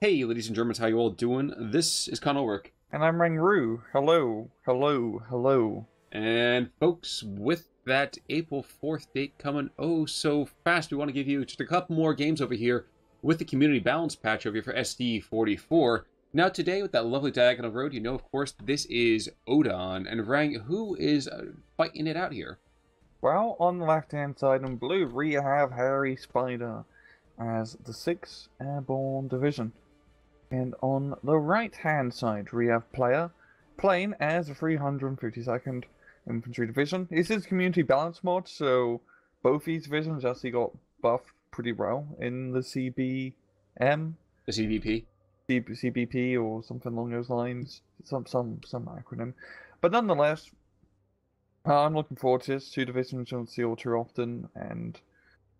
Hey, ladies and Germans, how you all doing? This is Con Ulrich. And I'm Rangru. Hello, hello, hello. And folks, with that April 4th date coming oh so fast, we want to give you just a couple more games over here with the community balance patch over here for SD44. Now today, with that lovely diagonal road, you know, of course, this is Odon. And Rang, who is fighting it out here? Well, on the left-hand side in blue, we have hairyspider as the 6th Airborne Division. And on the right-hand side, we have player playing as the 352nd Infantry Division. This is community balance mod, so both these divisions actually got buffed pretty well in the CBM. The CVP? CBP or something along those lines. Some acronym. But nonetheless, I'm looking forward to this. Two divisions you don't see all too often, and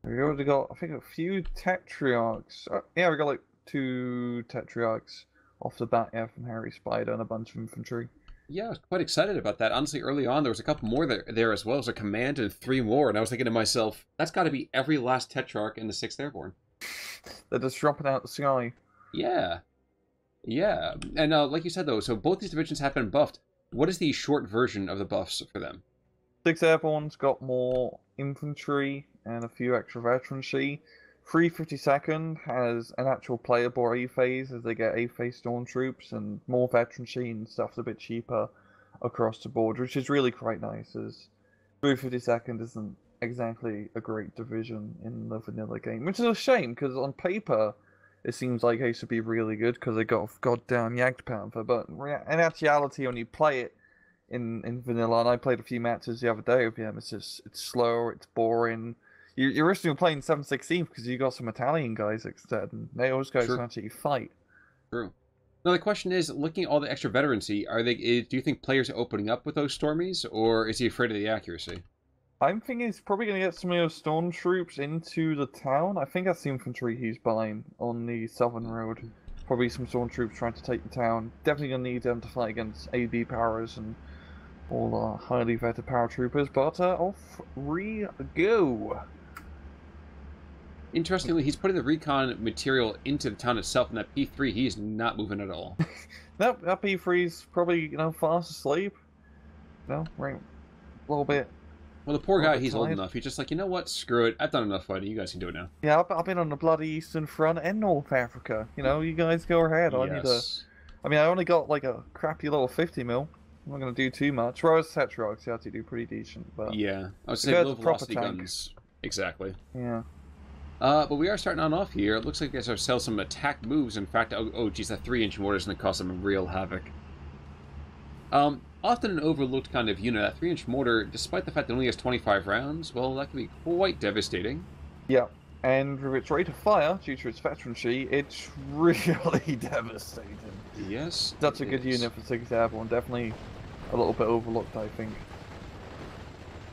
we already got, I think, a few Tetrarchs. Yeah, we got like 2 Tetrarchs off the bat, yeah, from hairyspider and a bunch of infantry. Yeah, I was quite excited about that. Honestly, early on, there was a couple more there as well. There was a command and 3 more, and I was thinking to myself, that's got to be every last Tetrarch in the 6th Airborne. They're just dropping out the sky. Yeah. Yeah. And like you said, though, so both these divisions have been buffed. What is the short version of the buffs for them? 6th Airborne's got more infantry and a few extra veterancy. 352nd has an actual playable A phase as they get A phase stormtroops and more veterancy and stuff's a bit cheaper across the board, which is really quite nice, as 352nd isn't exactly a great division in the vanilla game, which is a shame because on paper it seems like they should be really good because they got a goddamn Jagdpanther, but in actuality when you play it in vanilla, and I played a few matches the other day with him, it's slow, it's boring. You're originally playing 716 because you got some Italian guys instead, and those guys can actually fight. True. Now the question is, looking at all the extra veterancy, do you think players are opening up with those Stormies, or is he afraid of the accuracy? I'm thinking he's probably going to get some of those stormtroops into the town. I think that's the infantry he's buying on the southern road. Probably some stormtroops trying to take the town. Definitely going to need them to fight against AB powers and all the highly vetted paratroopers, but off we go. Interestingly, he's putting the recon material into the town itself, and that P3, he is not moving at all. Nope, that P3's probably, fast asleep. Right, a little bit. Well, the poor guy, he's old enough. He's just like, you know what? Screw it. I've done enough fighting. You guys can do it now. Yeah, I've been on the bloody Eastern Front and North Africa. You guys go ahead. Yes. I only got like a crappy little 50 mil. I'm not going to do too much. Whereas Tetrarchs, you actually do pretty decent. But yeah, I would say low velocity guns. Exactly. Yeah. But we are starting on off here. It looks like we guys ourselves some attack moves. In fact, oh geez, that 3-inch mortar is going to cause some real havoc. Often an overlooked kind of unit, that 3-inch mortar, despite the fact that it only has 25 rounds, well, that can be quite devastating. Yeah, and with its rate of fire, due to its veterancy, it's really devastating. Yes, that's a good unit for 6th Airborne. Definitely a little bit overlooked, I think.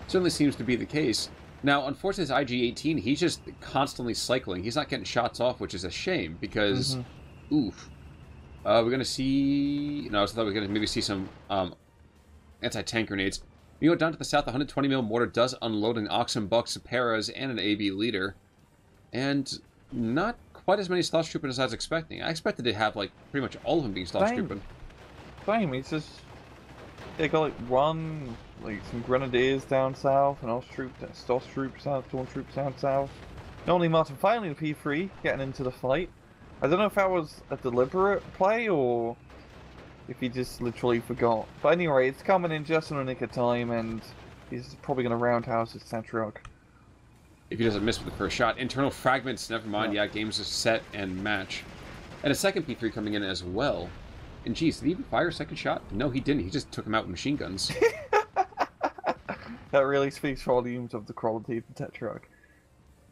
Certainly seems to be the case. Now, unfortunately, this IG-18, he's just constantly cycling. He's not getting shots off, which is a shame, because, oof. We're going to see... No, I thought we were going to maybe see some anti-tank grenades. You go down to the south, the 120mm mortar does unload an Oxen, Bucks, Paras, and an AB leader. And not quite as many Slosh Troopers as I was expecting. I expected to have, like, pretty much all of them being Slosh Troopers. Same, it's just... They got, like, some Grenadiers down south, and Stormtroops down south. And only Martin finally the P3 getting into the fight. I don't know if that was a deliberate play, or if he just literally forgot. But anyway, it's coming in just in the nick of time, and he's probably going to roundhouse his Tetrarch. If he doesn't miss with the first shot. Internal fragments, never mind. Yeah, game's is set and match. And a second P3 coming in as well. And geez, did he even fire a second shot? No, he didn't. He just took him out with machine guns. That really speaks volumes of the quality of the Tetrarch.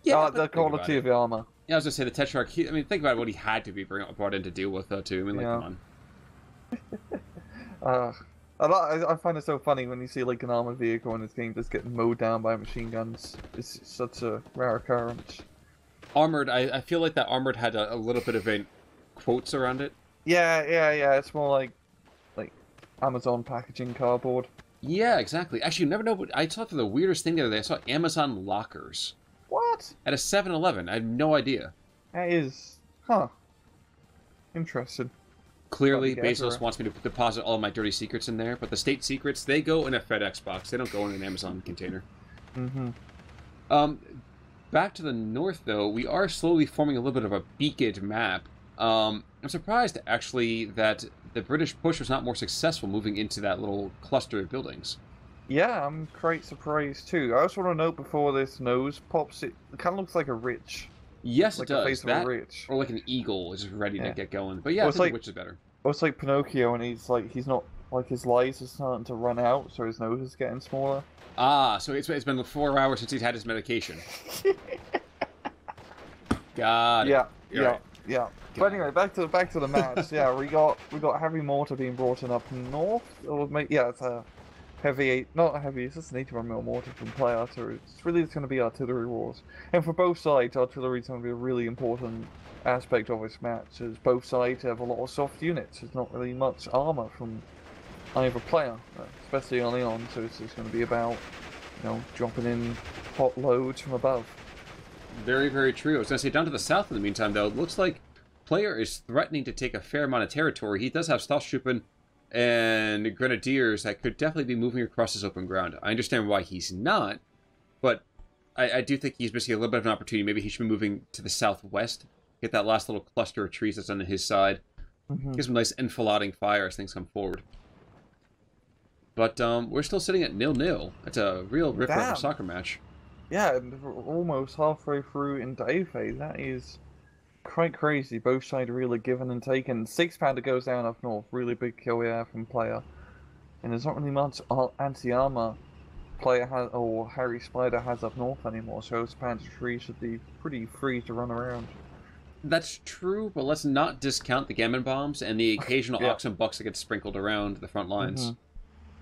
Yeah, the quality of the armor. Yeah, I was going to say, the Tetrarch, think about what he had to be brought in to deal with, though, too. Come on. I find it so funny when you see, like, an armored vehicle in this game just getting mowed down by machine guns. It's such a rare occurrence. Armored, I feel like that Armored had a little bit of a quotes around it. Yeah, it's more like Amazon packaging cardboard. Yeah, exactly. Actually, you never know. I saw the weirdest thing the other day. I saw Amazon lockers. What? At a 7-Eleven. I have no idea. That is... Huh. Interesting. Clearly, Bezos wants me to deposit all my dirty secrets in there, but the state secrets, they go in a FedEx box. They don't go in an Amazon container. Back to the north, though, we are slowly forming a little bit of a beaked map. I'm surprised, actually, that the British push was not more successful moving into that little cluster of buildings. Yeah, I'm quite surprised, too. I also want to note before this nose pops, it kind of looks like a witch. Yes, like it does. The face that, of a witch. or like an eagle, just ready to get going. But yeah, well, I think the witch is better. Well, it's like Pinocchio, and he's not, like, his lies are starting to run out, so his nose is getting smaller. Ah, so it's been 4 hours since he's had his medication. Got it. Yeah. But anyway, back to the match. Yeah, we got heavy mortar being brought in up north. Or it's a heavy, not a heavy. It's just an 81mm mortar from play artillery. It's really going to be artillery wars, and for both sides, artillery is going to be a really important aspect of this match. As both sides have a lot of soft units. There's not really much armor from either player, especially early on. So it's just going to be about, dropping in hot loads from above. Very, very true. I was going to say, down to the south in the meantime, though, it looks like player is threatening to take a fair amount of territory. He does have Stahlstruppen and Grenadiers that could definitely be moving across this open ground. I understand why he's not, but I do think he's missing a little bit of an opportunity. Maybe he should be moving to the southwest, get that last little cluster of trees that's on his side. Get some nice enfilading fire as things come forward. But we're still sitting at 0-0. That's a real ripper of a soccer match. Yeah, almost halfway through into A phase. That is quite crazy. Both sides really giving and taking. 6-pounder goes down up north. Really big kill here from player. And there's not really much anti-armor player has, or hairyspider has up north anymore. So Infantrie should be pretty free to run around. That's true, but let's not discount the gammon bombs and the occasional oxen bucks that get sprinkled around the front lines.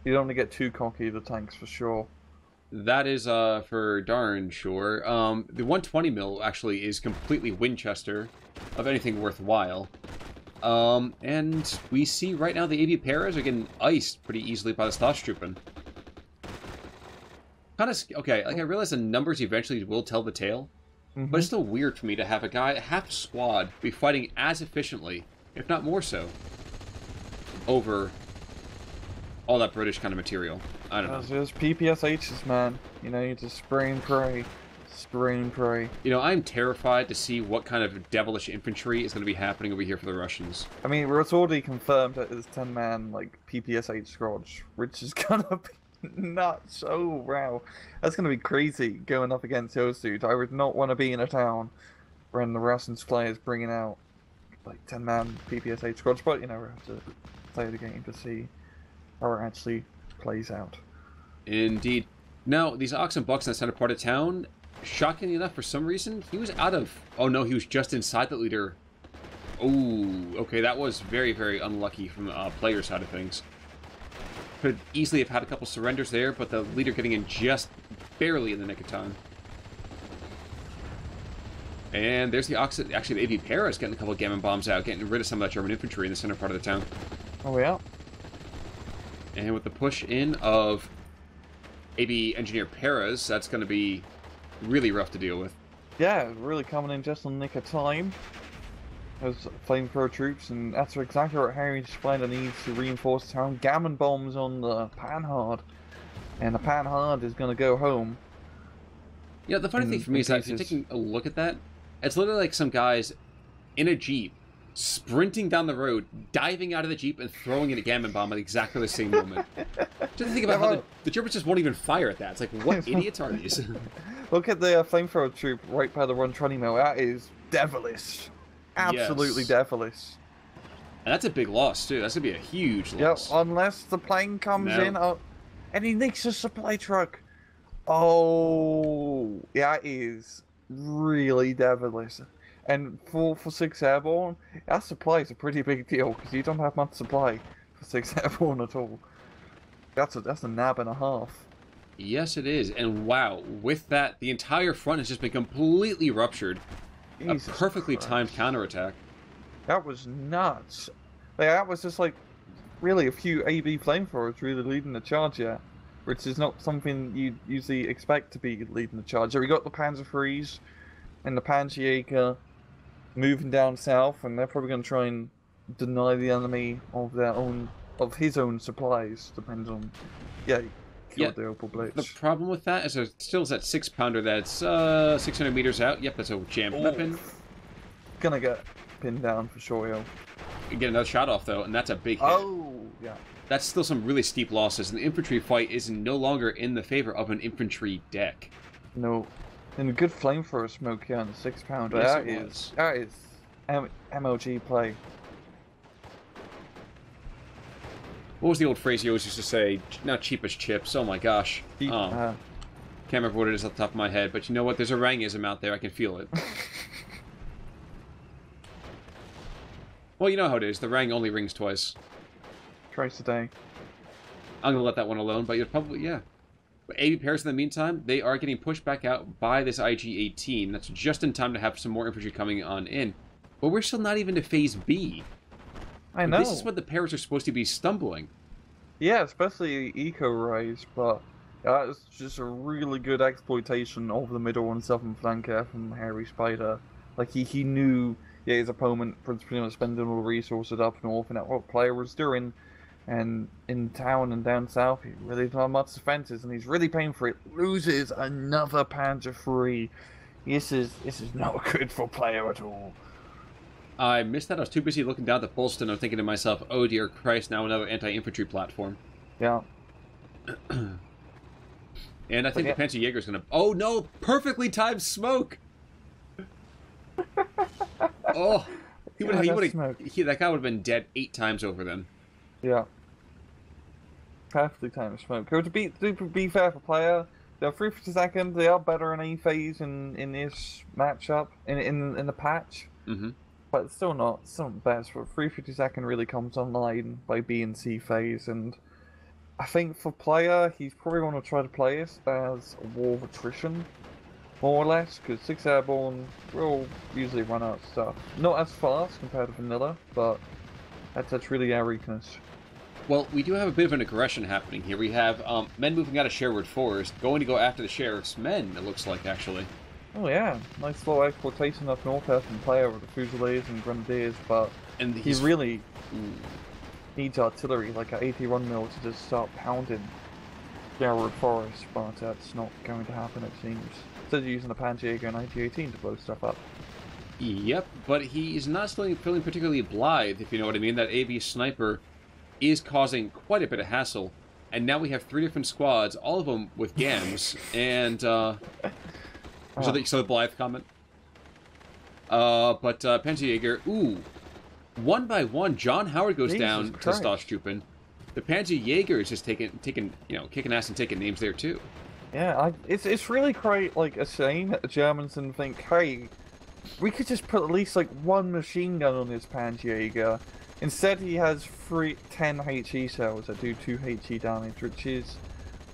You don't want to get too cocky, the tanks, for sure. That is for darn sure. The 120 mil actually is completely Winchester of anything worthwhile. And we see right now the AB Paras are getting iced pretty easily by the Stahlstruppen. Okay, like I realize the numbers eventually will tell the tale, but it's still weird for me to have a guy, half a squad, be fighting as efficiently, if not more so, over all that British kind of material. I don't know. It's just PPSHs, man. You just spray and pray. Spray and pray. I'm terrified to see what kind of devilish infantry is going to be happening over here for the Russians. I mean, it's already confirmed that it's 10-man, PPSH squad, which is gonna be nuts. Oh, wow. That's gonna be crazy going up against those dudes. I would not want to be in a town when the Russians players bringing out, 10-man PPSH squads, but, we have to play the game to see how it actually plays out. Indeed. Now, these oxen bucks in the center part of town, shockingly enough, for some reason, he was out of... Oh no, he was just inside the leader. Oh, okay, that was very, very unlucky from the player side of things. Could easily have had a couple surrenders there, but the leader getting in just barely in the nick of time. And there's the oxen... Actually, the AV Paras getting a couple of gammon bombs out, getting rid of some of that German infantry in the center part of the town. Oh, yeah. And with the push in of AB Engineer Paras, that's going to be really rough to deal with. Yeah, really coming in just in the nick of time. Those flamethrower troops, and that's exactly what hairyspider needs to reinforce the town. Gammon bombs on the Panhard, and the Panhard is going to go home. Yeah, the funny thing for me is that if you're taking a look at that, it's literally like some guys in a Jeep sprinting down the road, diving out of the Jeep, and throwing in a gammon bomb at exactly the same moment. Just think about how the Germans just won't even fire at that. It's like, what idiots are these? Look at the flamethrower troop right by the 120 mil. That is devilish. Absolutely devilish. And that's a big loss, too. That's going to be a huge loss. Yep, unless the plane comes in and he nicks a supply truck. Oh, that is really devilish. And for 6 Airborne, that supply is a pretty big deal, because you don't have much supply for 6 Airborne at all. That's a nab and a half. Yes, it is. And wow, with that, the entire front has just been completely ruptured. Jesus a perfectly timed counterattack. That was nuts. That was just really a few AB flamethrowers really leading the charge here, which is not something you'd usually expect to be leading the charge. We got the Panzerfrees and the Panzerjäger moving down south, and they're probably going to try and deny the enemy of his own supplies, depends on Yeah, the Opal the Blitz. problem with that is it still is that 6-pounder that's 600 meters out. Yep, that's a jammed weapon. Gonna get pinned down for sure, yo. Get another shot off, though, and that's a big hit. Oh, yeah. That's still some really steep losses. An infantry fight is no longer in the favor of an infantry deck. No. And a good flamethrower smoke here on the 6-pounder. Yes, that is MLG play. What was the old phrase you always used to say? Not cheap as chips. Oh my gosh. Can't remember what it is off the top of my head, but you know what? There's a rangism out there. I can feel it. Well, you know how it is. The rang only rings twice. Twice a day. I'm gonna let that one alone, but you'll probably, yeah. But AB pairs in the meantime, they are getting pushed back out by this IG-18. That's just in time to have some more infantry coming on in. But we're still not even to Phase B. I know. This is what the pairs are supposed to be stumbling. Yeah, especially Eco Rise, but it's just a really good exploitation of the middle and southern flanker from hairyspider. Like, he knew his opponent was pretty much spending all the resources up north, and that what player was doing. And in town and down south, he really didn't have much defenses, and he's really paying for it. Loses another Panzer III. This is not good for player at all. I missed that. I was too busy looking down at the Polston. I'm thinking to myself, oh dear Christ, now another anti-infantry platform. Yeah. And I think the Panzer Jaeger's going to... Oh no! Perfectly timed smoke! Oh! That guy would have been dead 8 times over then. Yeah. Perfectly timed smoke. To be fair for player, they're 352nd. They are better in A phase in this matchup, in the patch. Mm-hmm. But it's still not best. But 352nd really comes online by B and C phase, and I think for player, he's probably going to try to play this as a war of attrition, more or less, because 6 Airborne will usually run out of stuff. Not as fast compared to vanilla, but that's really our weakness. Well, we do have a bit of an aggression happening here. We have men moving out of Sherwood Forest, going to go after the sheriff's men, it looks like, actually. Oh yeah, nice slow exploitation up north from player with the Fusiliers and Grenadiers, but he really needs artillery, like an 81 mil to just start pounding Sherwood Forest, but that's not going to happen, it seems. Instead of using a Panjäger and IG-18 to blow stuff up. Yep, but he's not feeling particularly blithe, if you know what I mean. That AB sniper is causing quite a bit of hassle, and now we have 3 different squads, all of them with GAMs, and so the blithe comment. But Panzerjäger, ooh, 1 by 1, John Howard goes down to Stosstruppen. The Panzerjäger is just taking kicking ass and taking names there too. Yeah, it's really quite like a shame that the Germans didn't think, hey, we could just put at least like 1 machine gun on this Panzerjäger. Instead, he has 10 HE cells that do 2 HE damage, which is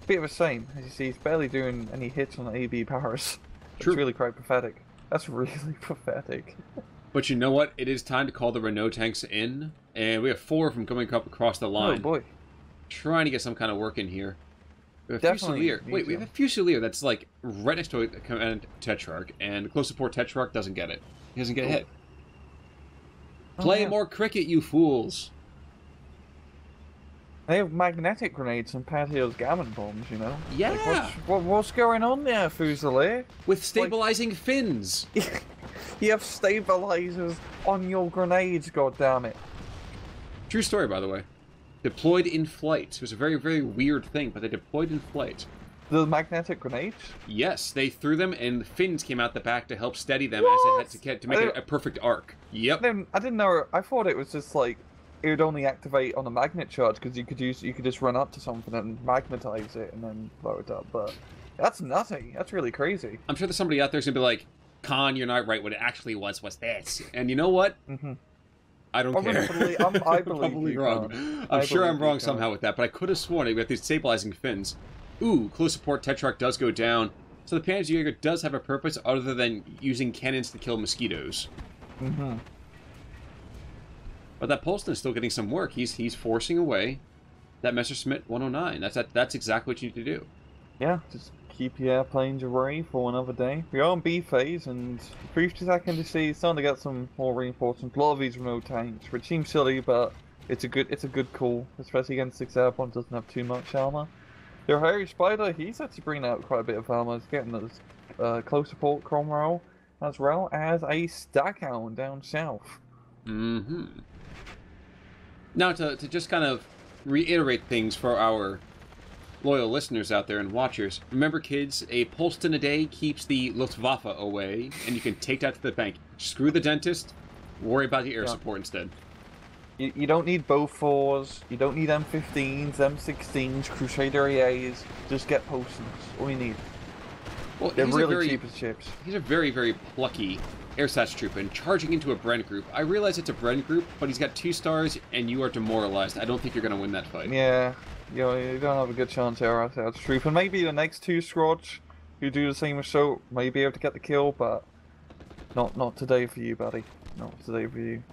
a bit of a shame. As you see, he's barely doing any hits on AB powers. It's really quite pathetic. That's really pathetic. But you know what? It is time to call the Renault tanks in, and we have 4 of them coming up across the line. Oh boy. Trying to get some kind of work in here. We have Definitely. we have a Fusilier that's like right next to a command Tetrarch, and the close support Tetrarch doesn't get it. He doesn't get hit. Play more cricket, you fools! They have magnetic grenades and Patio's gammon bombs, you know? Yeah! Like, what's going on there, Fusilier? With stabilizing fins! You have stabilizers on your grenades, goddammit. True story, by the way. Deployed in flight. It was a very, very weird thing, but they deployed in flight. The magnetic grenades? Yes, they threw them, and the fins came out the back to help steady them as it had to make it a perfect arc. Yep. I didn't know. I thought it was just like it would only activate on a magnet charge because you could just run up to something and magnetize it and then blow it up. But that's nutty. That's really crazy. I'm sure there's somebody out there who's gonna be like, "Con, you're not right. What it actually was this." And you know what? I don't care. I believe probably you, wrong. I'm sure I'm wrong somehow with that, but I could have sworn we have these stabilizing fins. Ooh, close support Tetrarch does go down. So the Panzerjäger does have a purpose other than using cannons to kill mosquitoes. But that Polston is still getting some work. He's forcing away that Messerschmitt 109. That's exactly what you need to do. Yeah, just keep the airplanes away for another day. We are on B phase, and 52nd to see starting to get some more reinforcements. A lot of these remote tanks, which seems silly, but it's a good call, especially against 6 Airborne. Doesn't have too much armor. Their hairyspider, he's actually bringing out quite a bit of armor. He's getting those close support Cromwell, as well as a Stackhound down south. Mm-hmm. Now, to just kind of reiterate things for our loyal listeners out there and watchers, remember, kids, a Polston a day keeps the Luftwaffe away, and you can take that to the bank. Screw the dentist, worry about the air support instead. You don't need Bofors, you don't need M15s, M16s, Crusader AAs, just get Polstons, all you need. Well, they're really cheap as chips. He's a very, very plucky Ersatz troop, and charging into a Bren group. I realize it's a Bren group, but he's got 2 stars, and you are demoralized. I don't think you're going to win that fight. Yeah, you don't have a good chance here, Ersatz troop. And maybe the next 2 squads who do the same assault may be able to get the kill, but not today for you, buddy. Not today for you.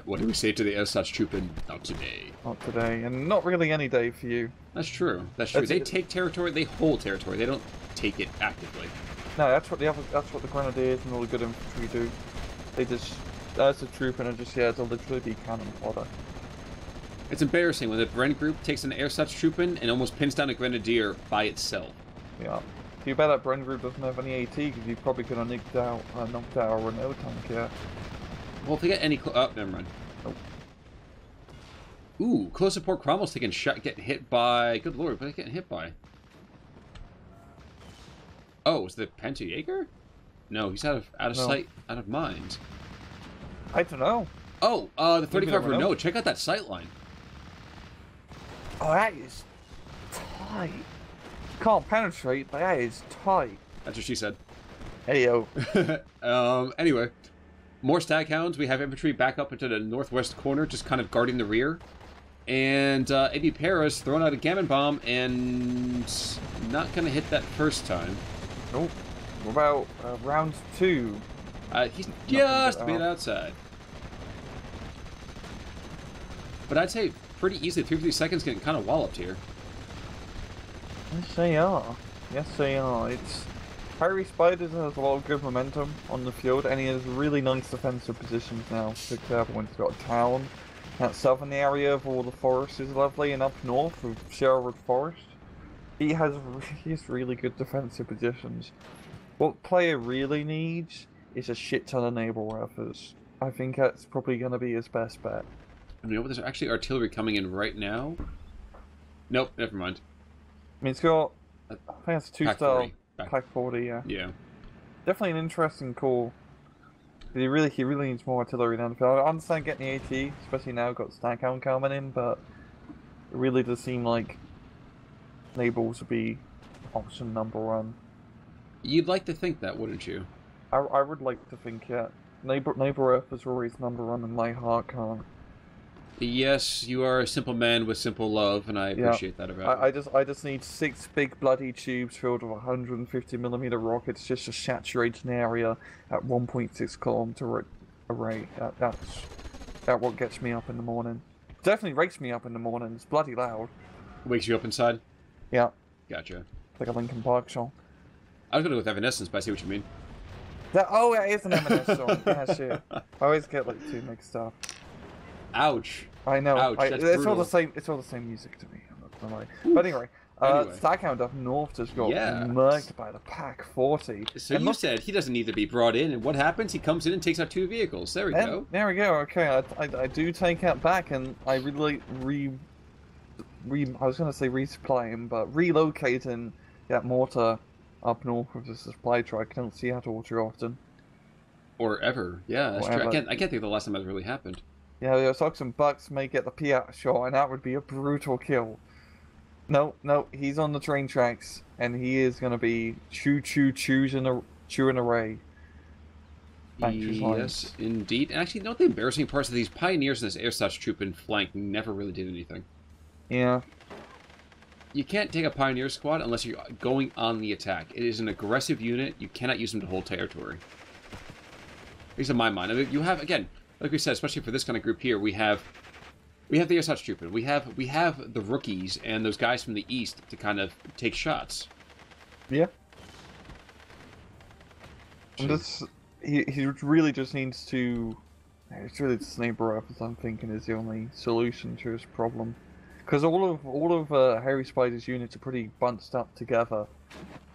What do we say to the Ersatz troop? Not today. Not today, and not really any day for you. That's true. That's true. They take territory. They hold territory. They don't take it actively. No, that's what the Grenadiers and all the good infantry do. They just, that's a troop, and it just, yeah, it'll literally be cannon fodder. It's embarrassing when the Bren group takes an Ersatz troop in and almost pins down a Grenadier by itself. Yeah. Too bad that Bren group doesn't have any AT, because you probably could have knocked out a Renault tank, yeah. Well, if they get any oh, never mind. Nope. Ooh, close support Cromwell's taking shot, getting hit by, good lord, what are they getting hit by? Oh, is the Panzer-Jaeger? No, he's out of sight, out of mind. I don't know. Oh, the 35 Renault. Check out that sight line. Oh, that is tight. Can't penetrate, but that is tight. That's what she said. Hey, yo. Anyway, more Staghounds. We have infantry back up into the northwest corner, just kind of guarding the rear. And AB Paris throwing out a gammon bomb and not going to hit that first time. Nope. What about round 2? He's just a bit outside. But I'd say pretty easily, 350 seconds getting kind of walloped here. Yes, they are. Yes, they are. It's hairyspider has a lot of good momentum on the field, and he has really nice defensive positions now. When he's got a town. That southern area of all the forest is lovely, and up north of Sherwood Forest, he has really good defensive positions. What player really needs is a shit ton of naval rifles. I think that's probably going to be his best bet. You know what? There's actually artillery coming in right now. Nope, never mind. I mean, it's got, I think it's 2-star Pack 40, yeah. Yeah. Definitely an interesting call. He really needs more artillery down the field. I understand getting the AT, especially now got Stackhound coming in, but it really does seem like navals would be option number 1. You'd like to think that, wouldn't you? I would like to think, yeah. Naval Earth is always number 1 in my heart, Colin. Yes, you are a simple man with simple love, and I appreciate that about you. I just need 6 big bloody tubes filled with 150mm rockets just to saturate an area at 1.6 kilometer array. That's what gets me up in the morning. Definitely wakes me up in the morning. It's bloody loud. Wakes you up inside? Yeah. Gotcha. Like a Linkin Park song. I was going to go with Evanescence, but I see what you mean. Oh, yeah, it is an Evanescence song. Yeah, shit. I always get like 2 mixed up. Ouch. I know. Ouch, it's all the same. It's all the same music to me. I'm not gonna lie. But anyway, Stackhound up north just got murked by the Pack 40. So and you said he doesn't need to be brought in, and what happens? He comes in and takes out 2 vehicles. There we go. There we go. Okay, I do take that back, and I really I was gonna say resupply him, but relocating that mortar up north with the supply truck. I don't see that all too often. Or ever. Yeah, that's true. I can't think of the last time that really happened. Yeah, the Sox and Bucks may get the Piat shot, and that would be a brutal kill. No, he's on the train tracks, and he is going to be chewing away. Yes, indeed. And actually, the embarrassing parts of these pioneers in this Ersatz troop in flank never really did anything. Yeah. You can't take a pioneer squad unless you're going on the attack. It is an aggressive unit. You cannot use them to hold territory. At least in my mind. I mean, you have, again, like we said, especially for this kind of group here, we have the Ersatz troop. We have the rookies and those guys from the east to kind of take shots. Yeah. And this, he really just needs to. It's really the sniper rifles I'm thinking is the only solution to his problem, because all of hairyspider's units are pretty bunched up together,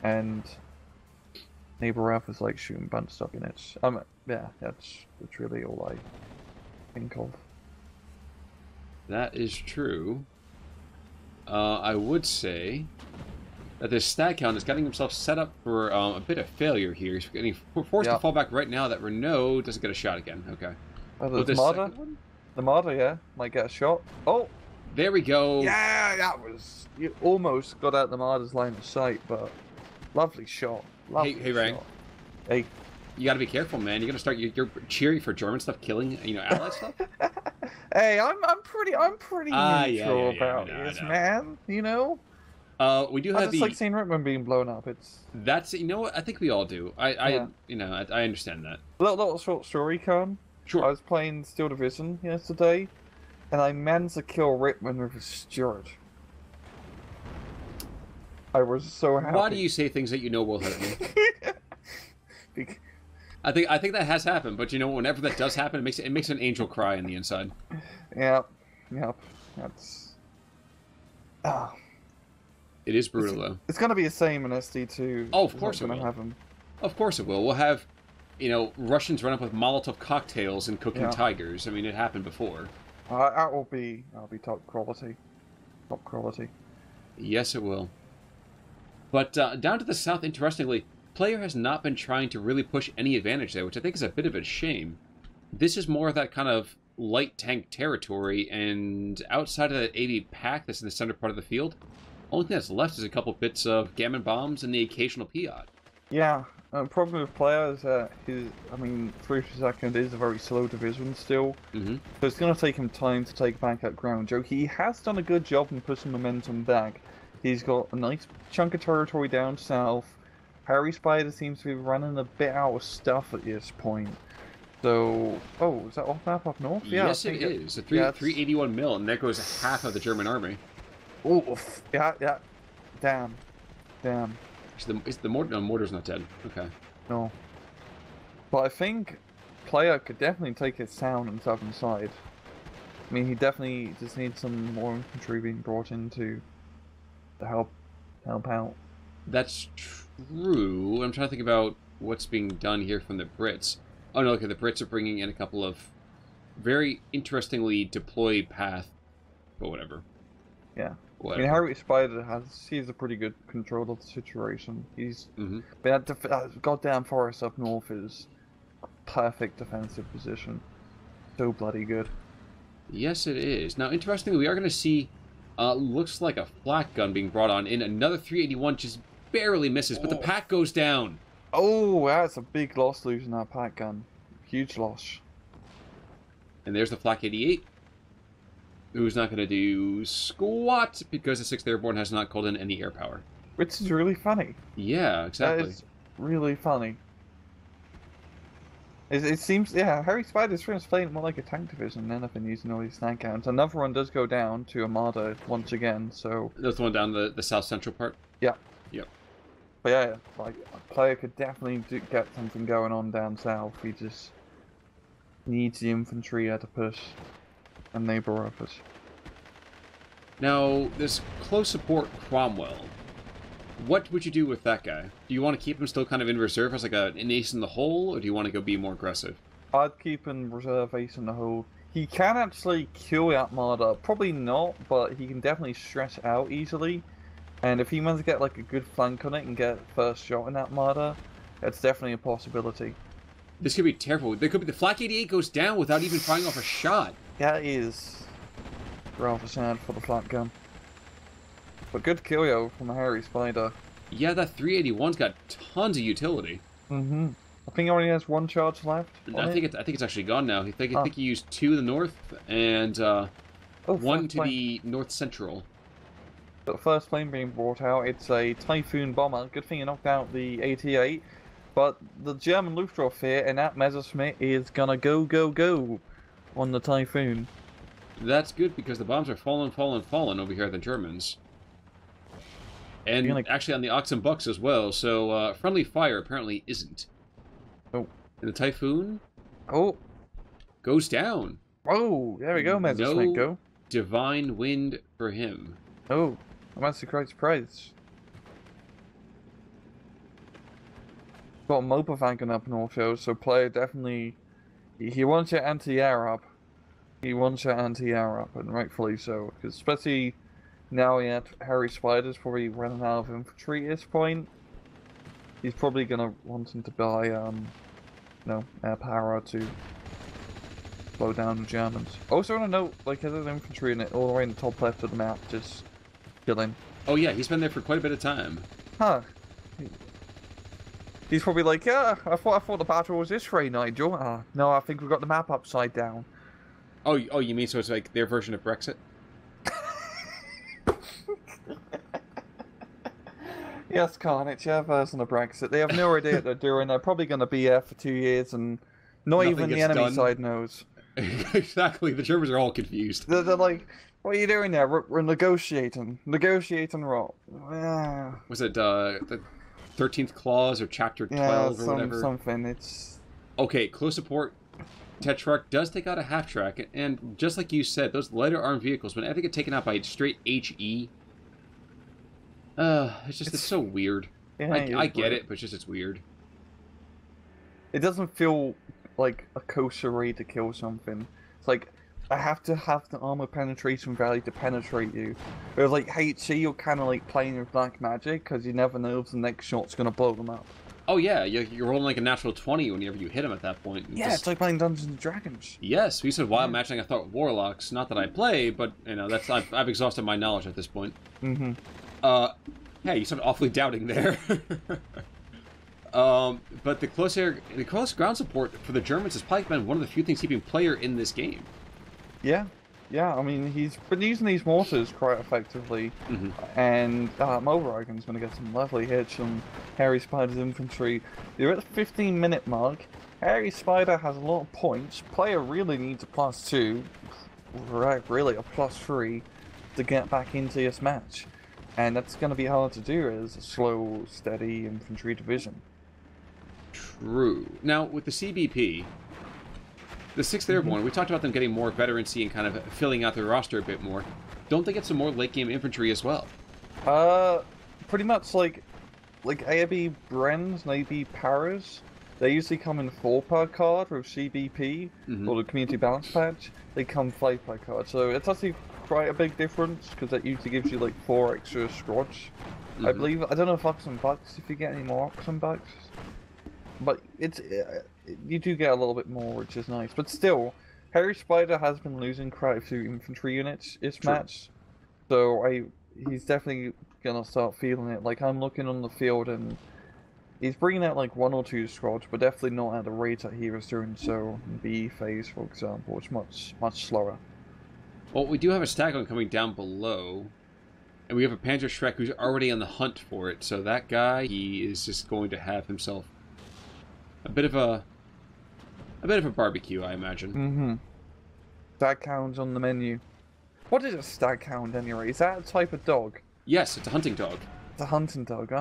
and neighbor rifles like shooting bunched up units. Yeah, that's really all I think of. That is true. I would say that this stat count is getting himself set up for a bit of failure here. He's getting forced to fall back right now that Renault doesn't get a shot again. Okay. Oh, the Marder? The Marder, yeah. Might get a shot. Oh! There we go. Yeah, that was... You almost got out the Marder's line of sight, but... Lovely shot. Lovely hey, Rang. Hey. You gotta be careful, man. You're gonna start... You're cheering for German stuff, killing, allied stuff? Hey, I'm pretty neutral about this, man. You know? We do have I just like seeing Rickman being blown up. That's... You know what? I think we all do. I understand that. Little short story, Khan. Sure. I was playing Steel Division yesterday, and I managed to kill Rickman with a Stewart. I was so happy. Why do you say things that you know will hurt me? I think that has happened, but whenever that does happen, it makes an angel cry on the inside. Yep. That's. It is brutal, though. It's gonna be the same in SD2. Oh, of course it will. Of course it will. We'll have. Russians run up with Molotov cocktails and cooking tigers. I mean, it happened before. That'll be top quality. Top quality. Yes, it will. But down to the south, interestingly, player has not been trying to really push any advantage there, which I think is a bit of a shame. This is more of that kind of light tank territory, and outside of that AV pack that's in the center part of the field, only thing that's left is a couple bits of gammon bombs and the occasional Piat. Yeah. Problem with player is that 3-2 is a very slow division still, so it's going to take him time to take back that ground. Joe, he has done a good job in pushing momentum back. He's got a nice chunk of territory down south. Hairyspider seems to be running a bit out of stuff at this point. So, is that off map up north? Yeah, yes, it is. A 381 mil, and there goes half of the German army. Oof. Yeah. Damn. Is the mortar? No, mortar's not dead. Okay. No. But I think player could definitely take his town and southern side. I mean, he definitely just needs some more infantry being brought in to help out. That's true. I'm trying to think about what's being done here from the Brits. Oh no, okay, the Brits are bringing in a couple of very interestingly deployed path, but whatever. Yeah. I mean, hairyspider sees a pretty good control of the situation. But that goddamn forest up north is a perfect defensive position. So bloody good. Yes, it is. Now, interestingly, we are going to see, looks like a flak gun being brought on in. Another 381 just barely misses, but the pack goes down. Oh, that's a big loss losing that pack gun. Huge loss. And there's the flak 88. Who's not going to do squat because the 6th Airborne has not called in any air power. Which is really funny. Yeah, exactly. That is really funny. It seems, hairyspider's playing more like a tank division than anything using all these tank counts. Another one does go down to Armada once again, so... That's the one down the south central part? Yeah. Yep. But yeah, like, a player could definitely get something going on down south. He just needs the infantry to push. And neighbor of us. Now, this close support Cromwell, what would you do with that guy? Do you want to keep him still kind of in reserve as like an ace in the hole, or do you want to go be more aggressive? I'd keep him reserve ace in the hole. He can actually kill that Marder. Probably not, but he can definitely stretch out easily. And if he manages to get like a good flank on it and get first shot in that Marder, that's definitely a possibility. This could be terrible. There could be the flak 88 goes down without even firing off a shot. That is rather sad for the flat gun. But good kill from the hairyspider. Yeah, that 381's got tons of utility. I think he only has one charge left. I think it's actually gone now. I think he used 2 in the north and 1 to the north central. The first plane being brought out, it's a Typhoon bomber. Good thing he knocked out the 88. But the German Luftwaffe here, and that Messerschmitt is gonna go on the Typhoon. That's good because the bombs are falling over here at the Germans. And actually on the Ox and Bucks as well, so friendly fire apparently isn't. Oh. And the Typhoon Oh. goes down. Oh, there we go, Messerschmitt, go. Divine Wind for him. Oh, I'm actually quite surprised. Got a Mopa Wagon up north, though, so player definitely... He wants your anti-air up. He wants your anti-air up, and rightfully so. Because especially now he had hairyspiders probably running out of infantry at this point. He's probably gonna want him to buy, air power to slow down the Germans. Also on a note, like, there's infantry in it all the way in the top left of the map, just chilling. Oh yeah, he's been there for quite a bit of time. Huh. He's probably like, yeah, I thought the battle was this way, Nigel. No, I think we got the map upside down. Oh, you mean so it's like their version of Brexit? Yes, Carnage, yeah, version of Brexit. They have no idea what they're doing. They're probably going to be here for 2 years, and not even the enemy side knows. Exactly, the Germans are all confused. They're like, what are you doing there? We're negotiating. Negotiating what? Was it the 13th clause or chapter 12 or whatever? Something. It's... Okay, close support Tetrarch does take out a half-track, and just like you said, those lighter armed vehicles, whenever they get taken out by straight HE, it's so weird. Yeah, I get it, but it's weird. It doesn't feel like a kosher way to kill something. It's like, I have to have the armor penetration value to penetrate you. Whereas like HE, you're kind of like playing with black magic, because you never know if the next shot's going to blow them up. Oh yeah, you're rolling like a natural 20 whenever you hit them at that point. Yeah, it's like playing Dungeons and Dragons. Yes, we said wild matching. I thought warlocks. Not that I play, but you know that's I've exhausted my knowledge at this point. Mm-hmm. Hey, you sound awfully doubting there. But the close ground support for the Germans has probably been one of the few things keeping player in this game. Yeah. Yeah, I mean, he's been using these mortars quite effectively, and Moberragen's going to get some lovely hits from hairyspider's infantry. You're at the 15-minute mark. Hairyspider has a lot of points. Player really needs a +2, right, really a +3, to get back into this match. And that's going to be hard to do as a slow, steady infantry division. True. Now, with the CBP... The 6th Airborne, we talked about them getting more veterancy and kind of filling out their roster a bit more. Don't they get some more late-game infantry as well? Pretty much like AB Brens and AB Paras. They usually come in 4 per card with CBP, or the Community Balance Patch. They come 5 per card, so it's actually quite a big difference, because that usually gives you like 4 extra squads. I believe, I don't know if Oxen Bucks, if you get any more Oxen Bucks. But it's... you do get a little bit more, which is nice. But still, hairyspider has been losing quite a few infantry units this match. So he's definitely gonna start feeling it. Like, I'm looking on the field and he's bringing out like 1 or 2 squads, but definitely not at the rate that he was doing so in B phase, for example. It's much slower. Well, we do have a Staghorn coming down below. And we have a Panzer Shrek who's already on the hunt for it. So that guy, he is just going to have himself a bit of a barbecue, I imagine. Staghound's on the menu. What is a staghound anyway? Is that a type of dog? Yes, it's a hunting dog. It's a hunting dog,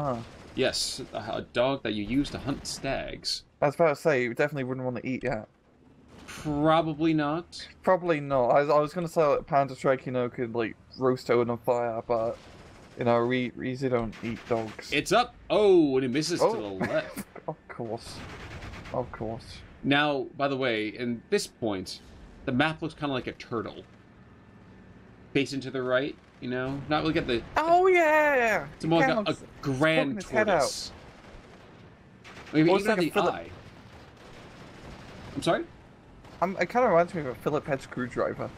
Yes, a dog that you use to hunt stags. I was about to say, you definitely wouldn't want to eat yet. Probably not. Probably not. I was going to say that Panda Strike, could like roast Odon on fire, but we easily don't eat dogs. It's up. Oh, and it misses to the left. Of course. Of course. Now, by the way, in this point, the map looks kind of like a turtle. Facing to the right, Not look at the... Oh, yeah! It's more like a grand tortoise. Maybe even like the eye. I'm sorry? It kind of reminds me of a Philip head screwdriver.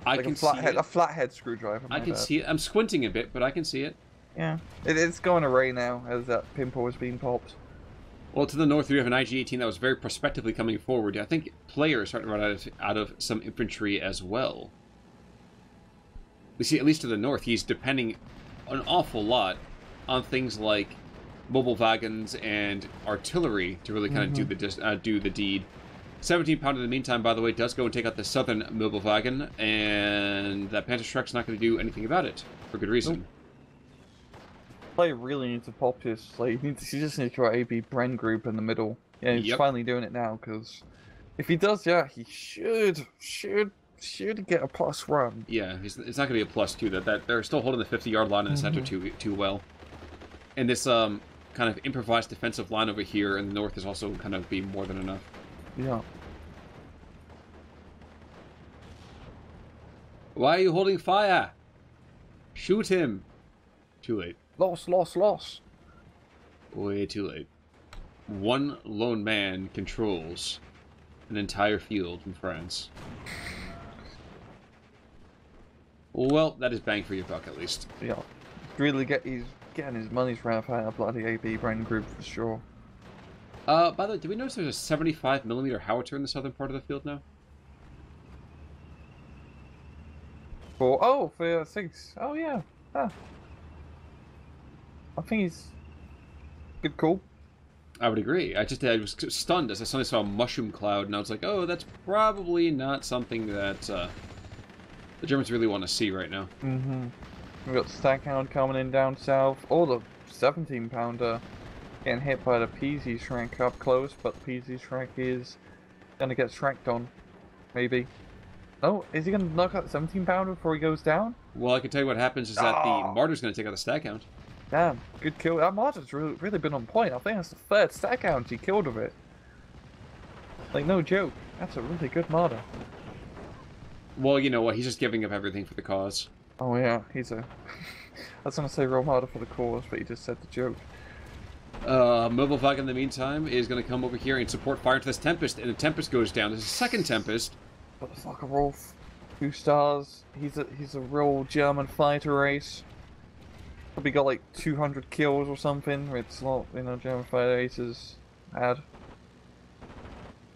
I can see it. A flathead screwdriver. I can see it. I'm squinting a bit, but I can see it. Yeah. It's going away now, as that pimple is being popped. Well, to the north, we have an IG-18 that was very prospectively coming forward. I think players starting to run out of some infantry as well. We see, at least to the north, he's depending an awful lot on things like mobile wagons and artillery to really kind of do the deed. 17-pounder in the meantime, by the way, does go and take out the southern mobile wagon, and that Panzer Shrek's not going to do anything about it, for good reason. player really needs to pop this. Like, he just needs to write AB Bren group in the middle. Yeah, he's finally doing it now, because if he does, yeah, he should get a +1. Yeah, it's not going to be a +2. That they're still holding the 50-yard line in the center too well. And this kind of improvised defensive line over here in the north is also kind of be more than enough. Yeah. Why are you holding fire? Shoot him. Too late. Loss. Way too late. One lone man controls an entire field in France. Well, that is bang for your buck, at least. Yeah. He's getting his money's worth out of bloody AB Bren group for sure. By the way, did we notice there's a 75mm howitzer in the southern part of the field now? For 6. Oh, yeah. Huh. I think he's good call. I would agree. I was stunned as I suddenly saw a mushroom cloud, and I was like, oh, that's probably not something that the Germans really want to see right now. We've got Stackhound coming in down south. Oh, the 17-pounder getting hit by the PZ Shrek up close, but the PZ Shrek is going to get shreked on. Maybe. Oh, is he going to knock out the 17-pounder before he goes down? Well, I can tell you what happens is that the Martyr's going to take out the Stackhound. Damn, good kill. That Martyr's really been on point. I think that's the third Stackhound he killed with it. Like, no joke. That's a really good Martyr. Well, you know what? He's just giving up everything for the cause. Oh, yeah. He's a... I was going to say real Martyr for the cause, but he just said the joke. Mobile Flag, in the meantime, is going to come over here and support fire into this Tempest, and the Tempest goes down. There's a second Tempest. What the fuck, a Rolf? 2 stars. He's a real German fighter race. Probably got like 200 kills or something. It's not, German fighter races had.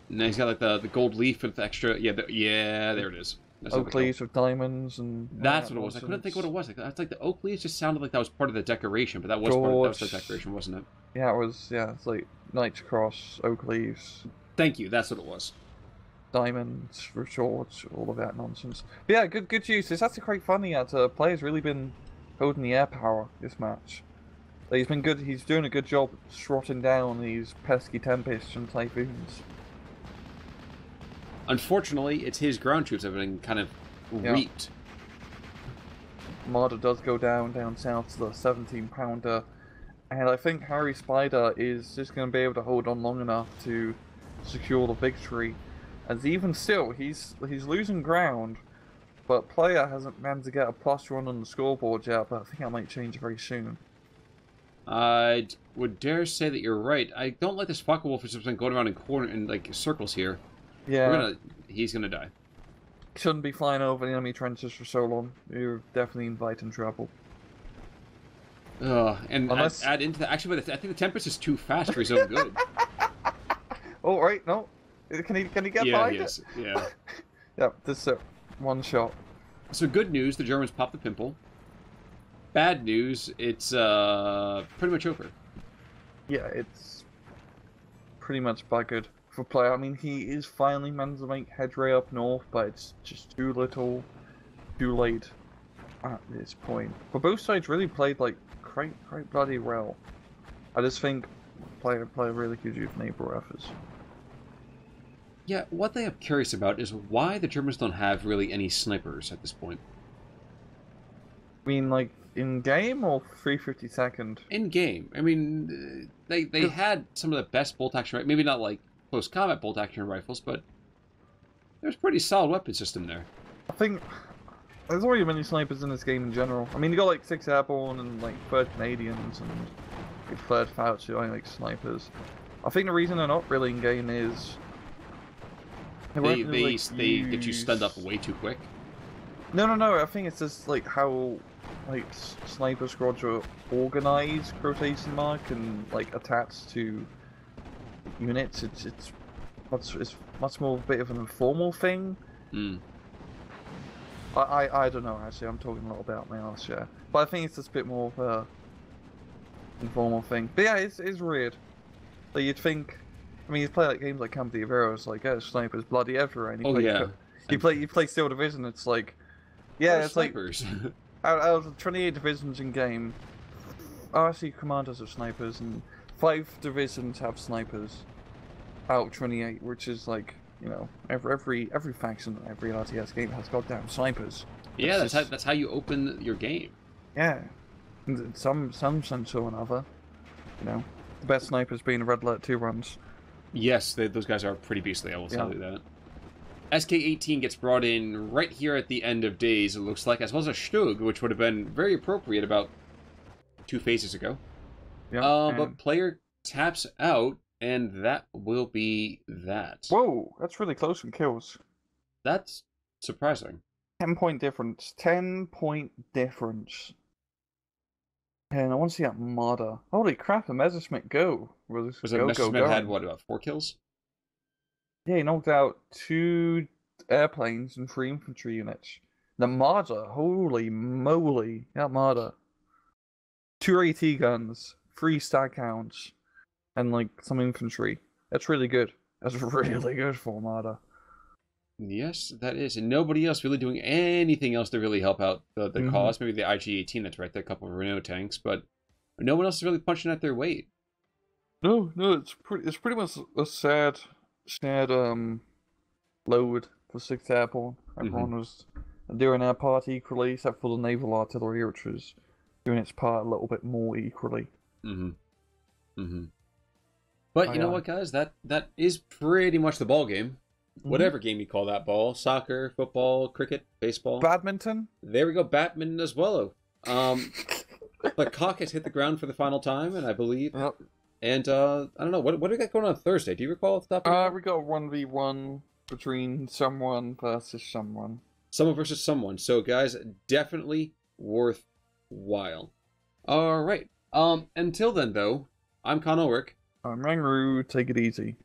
And he's got like the gold leaf with extra. Yeah, there it is. Oak leaves with diamonds and. That's what it was. I couldn't think what it was. It's like the oak leaves just sounded like that was part of the decoration, but that was the decoration, wasn't it? Yeah, it was. Yeah, it's like Knight's Cross, oak leaves. Thank you. That's what it was. Diamonds for swords, all of that nonsense. But yeah, good use. It's actually quite funny that players really been holding the air power this match. Like, he's been good. He's doing a good job shrotting down these pesky tempests and typhoons. Unfortunately, it's his ground troops that have been kind of reaped. Marder does go down south to the 17-pounder, and I think hairyspider is just going to be able to hold on long enough to secure the victory. As even still, he's losing ground, but player hasn't managed to get a +1 on the scoreboard yet, but I think that might change very soon. I would dare say that you're right. I don't like this Focke-Wulf who's just been going around in like circles here. Yeah. He's gonna die. Shouldn't be flying over the enemy trenches for so long. You're definitely inviting trouble. And add into that. Actually, I think the Tempest is too fast for his own good. Oh, right, no. Can he get by it? Yeah. Yeah, this is one shot. So good news, the Germans popped the pimple. Bad news, it's pretty much over. Yeah, it's pretty much buggered for player. I mean, he is finally managed to make headway up north, but it's just too little, too late at this point. But both sides really played like quite bloody well. I just think player really could use neighbor efforts. Yeah, what they are curious about is why the Germans don't have really any snipers at this point. I mean, like, in-game or 352nd? In-game. I mean, they had some of the best bolt-action, maybe not like close combat bolt-action rifles, but there's a pretty solid weapon system there. I think there's already many snipers in this game in general. I mean, you got like 6 Airborne and like 3rd Canadians and good 3rd Fouts who only like snipers. I think the reason they're not really in-game is... They get you stunned up way too quick. No. I think it's just like how like sniper squads are organized, quotation mark, and like attached to units. It's much more a bit of an informal thing. I don't know actually. I'm talking a lot about my ass, yeah. But I think it's just a bit more of a informal thing. But yeah, it's weird. Like you'd think. I mean, you play like games like Company of Heroes, like snipers bloody everywhere, and you play Steel Division. It's like, yeah, it's snipers. Like out of 28 divisions in game, RC commanders have snipers, and 5 divisions have snipers out of 28, which is like, you know, every faction, every RTS game has goddamn snipers. Yeah, that's how you open your game. Yeah, in some sense or another, you know, the best snipers being Red Alert 2 runs. Yes, those guys are pretty beastly, I will tell you that. SK-18 gets brought in right here at the end of days, it looks like, as well as a Stug, which would have been very appropriate about 2 phases ago. Yeah, but player taps out, and that will be that. Whoa, that's really close in kills. That's surprising. 10-point difference. 10-point difference. And I want to see that Marder. Holy crap, a Messerschmitt go. Was it Messerschmitt had, what, about 4 kills? Yeah, he knocked out 2 airplanes and 3 infantry units. The Marder, holy moly. That Marder. 2 AT guns, 3 stag hounds, and like some infantry. That's really good. That's really good for Marder. Yes, that is. And nobody else really doing anything else to really help out the cause. Maybe the IG-18 that's right there, a couple of Renault tanks, but no one else is really punching at their weight. No, it's pretty much a sad load for 6th Airborne. Everyone was doing their part equally, except for the naval artillery, which was doing its part a little bit more equally. But you know what, guys? That is pretty much the ball game. Whatever game you call that ball. Soccer, football, cricket, baseball. Badminton? There we go, badminton as well. The cock has hit the ground for the final time, and I believe. Yep. And I don't know, what do we got going on Thursday? Do you recall off the top of your head? We got 1v1 between someone versus someone. Someone versus someone. So, guys, definitely worthwhile. All right. Until then, though, I'm Con Ulrich. I'm Rangru. Take it easy.